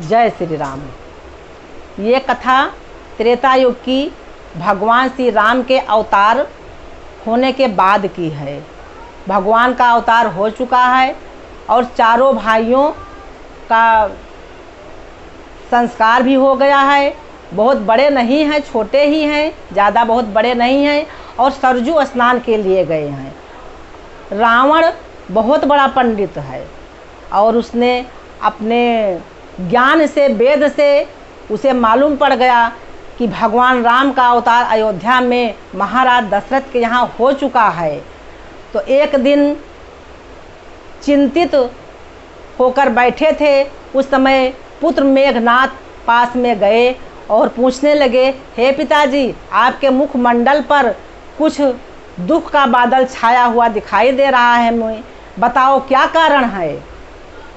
जय श्री राम। ये कथा त्रेता युग की भगवान श्री राम के अवतार होने के बाद की है। भगवान का अवतार हो चुका है और चारों भाइयों का संस्कार भी हो गया है। बहुत बड़े नहीं हैं, छोटे ही हैं, ज़्यादा बहुत बड़े नहीं हैं और सरजू स्नान के लिए गए हैं। रावण बहुत बड़ा पंडित है और उसने अपने ज्ञान से, वेद से उसे मालूम पड़ गया कि भगवान राम का अवतार अयोध्या में महाराज दशरथ के यहाँ हो चुका है। तो एक दिन चिंतित होकर बैठे थे। उस समय पुत्र मेघनाथ पास में गए और पूछने लगे, हे पिताजी, आपके मुखमंडल पर कुछ दुख का बादल छाया हुआ दिखाई दे रहा है, मैं बताओ क्या कारण है।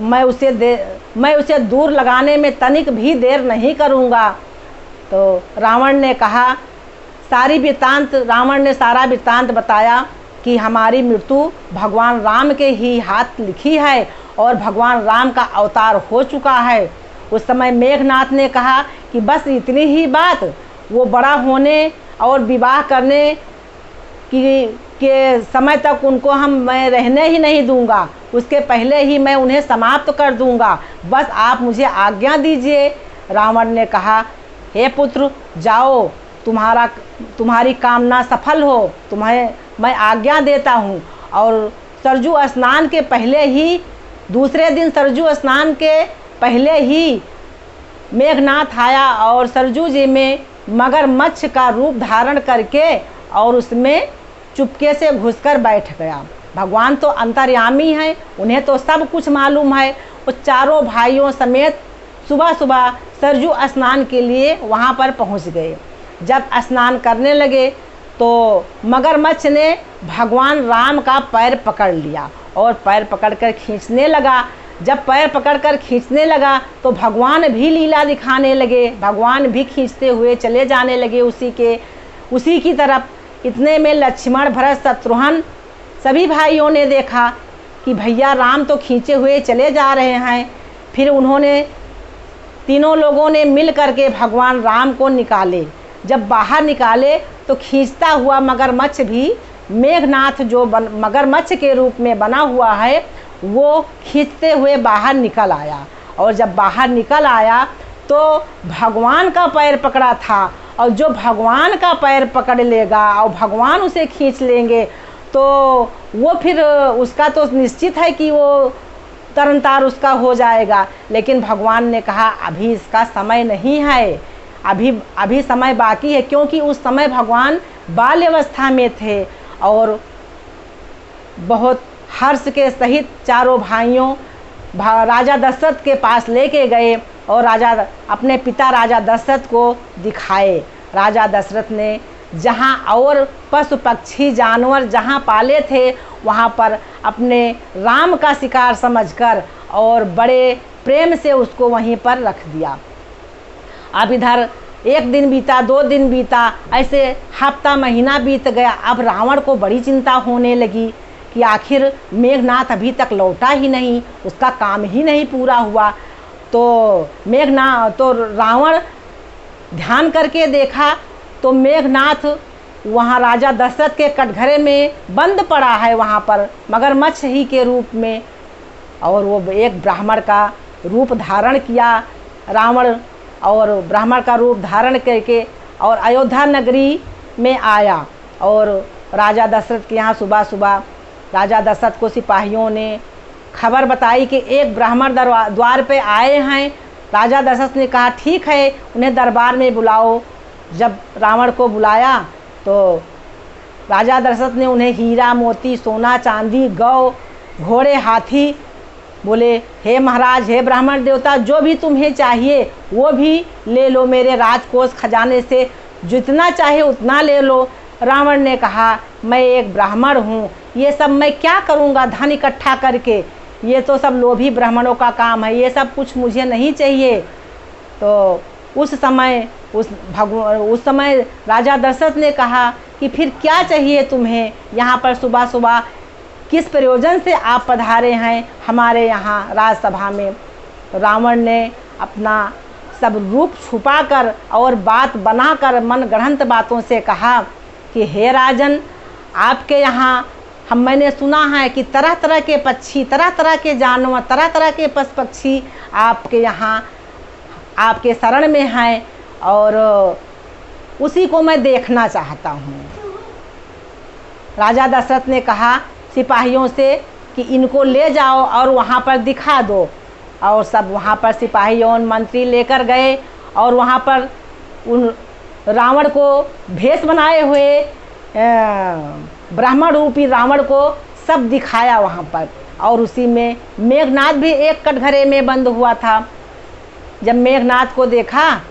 मैं उसे दूर लगाने में तनिक भी देर नहीं करूँगा। तो रावण ने सारा वृत्तांत बताया कि हमारी मृत्यु भगवान राम के ही हाथ लिखी है और भगवान राम का अवतार हो चुका है। उस समय मेघनाथ ने कहा कि बस इतनी ही बात, वो बड़ा होने और विवाह करने के समय तक उनको मैं रहने ही नहीं दूंगा, उसके पहले ही मैं उन्हें समाप्त कर दूंगा, बस आप मुझे आज्ञा दीजिए। रावण ने कहा, हे पुत्र, जाओ, तुम्हारी कामना सफल हो, तुम्हें मैं आज्ञा देता हूँ। और सरजू स्नान के पहले ही, दूसरे दिन सरजू स्नान के पहले ही मेघनाथ आया और सरजू जी में मगरमच्छ का रूप धारण करके और उसमें चुपके से घुसकर बैठ गया। भगवान तो अंतर्यामी हैं, उन्हें तो सब कुछ मालूम है। वो चारों भाइयों समेत सुबह सुबह सरजू स्नान के लिए वहाँ पर पहुँच गए। जब स्नान करने लगे तो मगरमच्छ ने भगवान राम का पैर पकड़ लिया और पैर पकड़कर खींचने लगा। जब पैर पकड़कर खींचने लगा तो भगवान भी लीला दिखाने लगे, भगवान भी खींचते हुए चले जाने लगे उसी की तरफ। इतने में लक्ष्मण, भरत, शत्रुघ्न सभी भाइयों ने देखा कि भैया राम तो खींचे हुए चले जा रहे हैं। फिर उन्होंने तीनों लोगों ने मिल करके भगवान राम को निकाले। जब बाहर निकाले तो खींचता हुआ मगरमच्छ भी, मेघनाथ जो मगरमच्छ के रूप में बना हुआ है, वो खींचते हुए बाहर निकल आया। और जब बाहर निकल आया तो भगवान का पैर पकड़ा था, और जो भगवान का पैर पकड़ लेगा और भगवान उसे खींच लेंगे तो वो फिर उसका तो निश्चित है कि वो तरनतार उसका हो जाएगा। लेकिन भगवान ने कहा, अभी इसका समय नहीं है, अभी समय बाकी है, क्योंकि उस समय भगवान बाल्यावस्था में थे। और बहुत हर्ष के सहित चारों भाइयों राजा दशरथ के पास लेके गए और अपने पिता राजा दशरथ को दिखाए। राजा दशरथ ने जहाँ और पशु पक्षी जानवर जहाँ पाले थे वहाँ पर अपने राम का शिकार समझकर और बड़े प्रेम से उसको वहीं पर रख दिया। अब इधर एक दिन बीता, 2 दिन बीता, ऐसे हफ्ता महीना बीत गया। अब रावण को बड़ी चिंता होने लगी कि आखिर मेघनाथ अभी तक लौटा ही नहीं, उसका काम ही नहीं पूरा हुआ। तो रावण ध्यान करके देखा तो मेघनाथ वहाँ राजा दशरथ के कटघरे में बंद पड़ा है, वहाँ पर मगरमच्छ ही के रूप में। और वो एक ब्राह्मण का रूप धारण किया रावण, और ब्राह्मण का रूप धारण करके और अयोध्या नगरी में आया। और राजा दशरथ के यहाँ सुबह सुबह राजा दशरथ को सिपाहियों ने खबर बताई कि एक ब्राह्मण द्वार पे आए हैं। राजा दशरथ ने कहा, ठीक है, उन्हें दरबार में बुलाओ। जब रावण को बुलाया तो राजा दशरथ ने उन्हें हीरा, मोती, सोना, चांदी, गौ, घोड़े, हाथी, बोले, हे महाराज, हे ब्राह्मण देवता, जो भी तुम्हें चाहिए वो भी ले लो, मेरे राजकोष खजाने से जितना चाहे उतना ले लो। रावण ने कहा, मैं एक ब्राह्मण हूँ, ये सब मैं क्या करूँगा धन इकट्ठा करके, ये तो सब लोभी ब्राह्मणों का काम है, ये सब कुछ मुझे नहीं चाहिए। तो उस समय राजा दशरथ ने कहा कि फिर क्या चाहिए तुम्हें, यहाँ पर सुबह सुबह किस प्रयोजन से आप पधारे हैं हमारे यहाँ राजसभा में। रावण ने अपना सब रूप छुपाकर और बात बनाकर मन गढ़ंत बातों से कहा कि हे राजन, आपके यहाँ मैंने सुना है कि तरह तरह के पक्षी, तरह तरह के जानवर, तरह तरह के पशु पक्षी आपके यहाँ आपके शरण में हैं और उसी को मैं देखना चाहता हूँ। राजा दशरथ ने कहा सिपाहियों से कि इनको ले जाओ और वहाँ पर दिखा दो। और सब वहाँ पर सिपाही और मंत्री लेकर गए और वहाँ पर उन रावण को भेष बनाए हुए ब्राह्मण रूपी रावण को सब दिखाया वहाँ पर। और उसी में मेघनाद भी एक कटघरे में बंद हुआ था। जब मेघनाद को देखा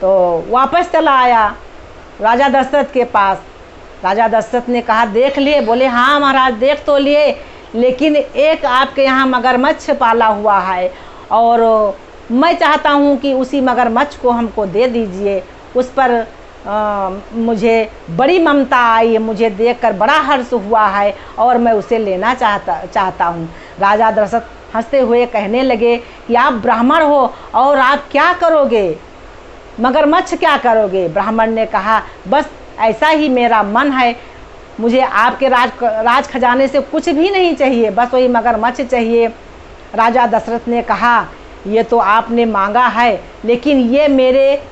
तो वापस चला आया राजा दशरथ के पास। राजा दशरथ ने कहा देख लिए? बोले हाँ महाराज देख तो लिए, लेकिन एक आपके यहाँ मगरमच्छ पाला हुआ है और मैं चाहता हूँ कि उसी मगरमच्छ को हमको दे दीजिए। उस पर मुझे बड़ी ममता आई, मुझे देखकर बड़ा हर्ष हुआ है और मैं उसे लेना चाहता हूँ। राजा दशरथ हंसते हुए कहने लगे कि आप ब्राह्मण हो और आप क्या करोगे, मगरमच्छ क्या करोगे? ब्राह्मण ने कहा बस ऐसा ही मेरा मन है, मुझे आपके राज खजाने से कुछ भी नहीं चाहिए, बस वही मगरमच्छ चाहिए। राजा दशरथ ने कहा ये तो आपने मांगा है, लेकिन ये मेरे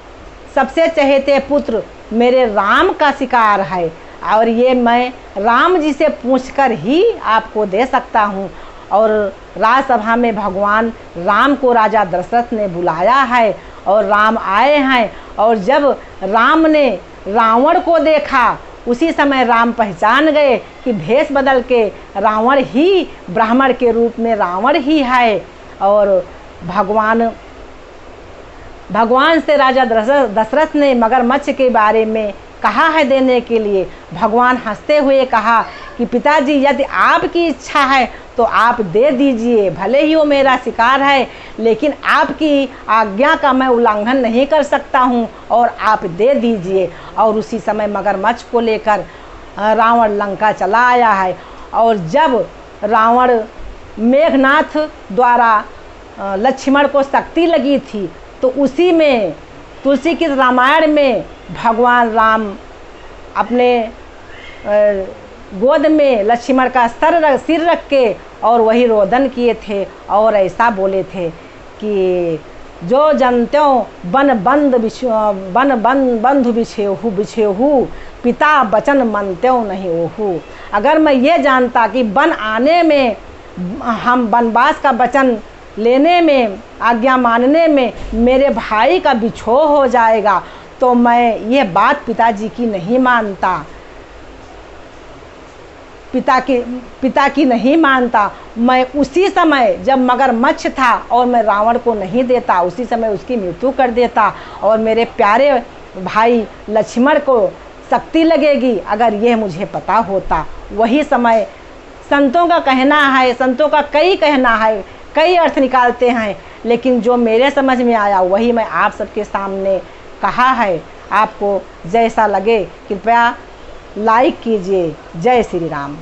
सबसे चहेते पुत्र मेरे राम का शिकार है और ये मैं राम जी से पूछकर ही आपको दे सकता हूँ। और राजसभा में भगवान राम को राजा दशरथ ने बुलाया है और राम आए हैं। और जब राम ने रावण को देखा उसी समय राम पहचान गए कि भेष बदल के रावण ही ब्राह्मण के रूप में रावण ही है। और भगवान से राजा दशरथ ने मगरमच्छ के बारे में कहा है देने के लिए। भगवान हंसते हुए कहा कि पिताजी यदि आपकी इच्छा है तो आप दे दीजिए, भले ही वो मेरा शिकार है लेकिन आपकी आज्ञा का मैं उल्लंघन नहीं कर सकता हूँ और आप दे दीजिए। और उसी समय मगरमच्छ को लेकर रावण लंका चला आया है। और जब रावण मेघनाथ द्वारा लक्ष्मण को शक्ति लगी थी तो उसी में तुलसी की रामायण में भगवान राम अपने गोद में लक्ष्मण का सिर रख के और वही रोदन किए थे और ऐसा बोले थे कि जो जनत्यों बन बंधु बिछेहू पिता बचन मनत्यों नहीं ओहू। अगर मैं ये जानता कि वन आने में हम वनवास का वचन लेने में आज्ञा मानने में मेरे भाई का बिछोह हो जाएगा तो मैं ये बात पिताजी की नहीं मानता, पिता की नहीं मानता। मैं उसी समय जब मगरमच्छ था और मैं रावण को नहीं देता उसी समय उसकी मृत्यु कर देता और मेरे प्यारे भाई लक्ष्मण को शक्ति लगेगी अगर यह मुझे पता होता। वही समय संतों का कहना है, संतों का कई कहना है, कई अर्थ निकालते हैं, लेकिन जो मेरे समझ में आया वही मैं आप सबके सामने कहा है। आपको जैसा लगे कृपया लाइक कीजिए। जय श्री राम।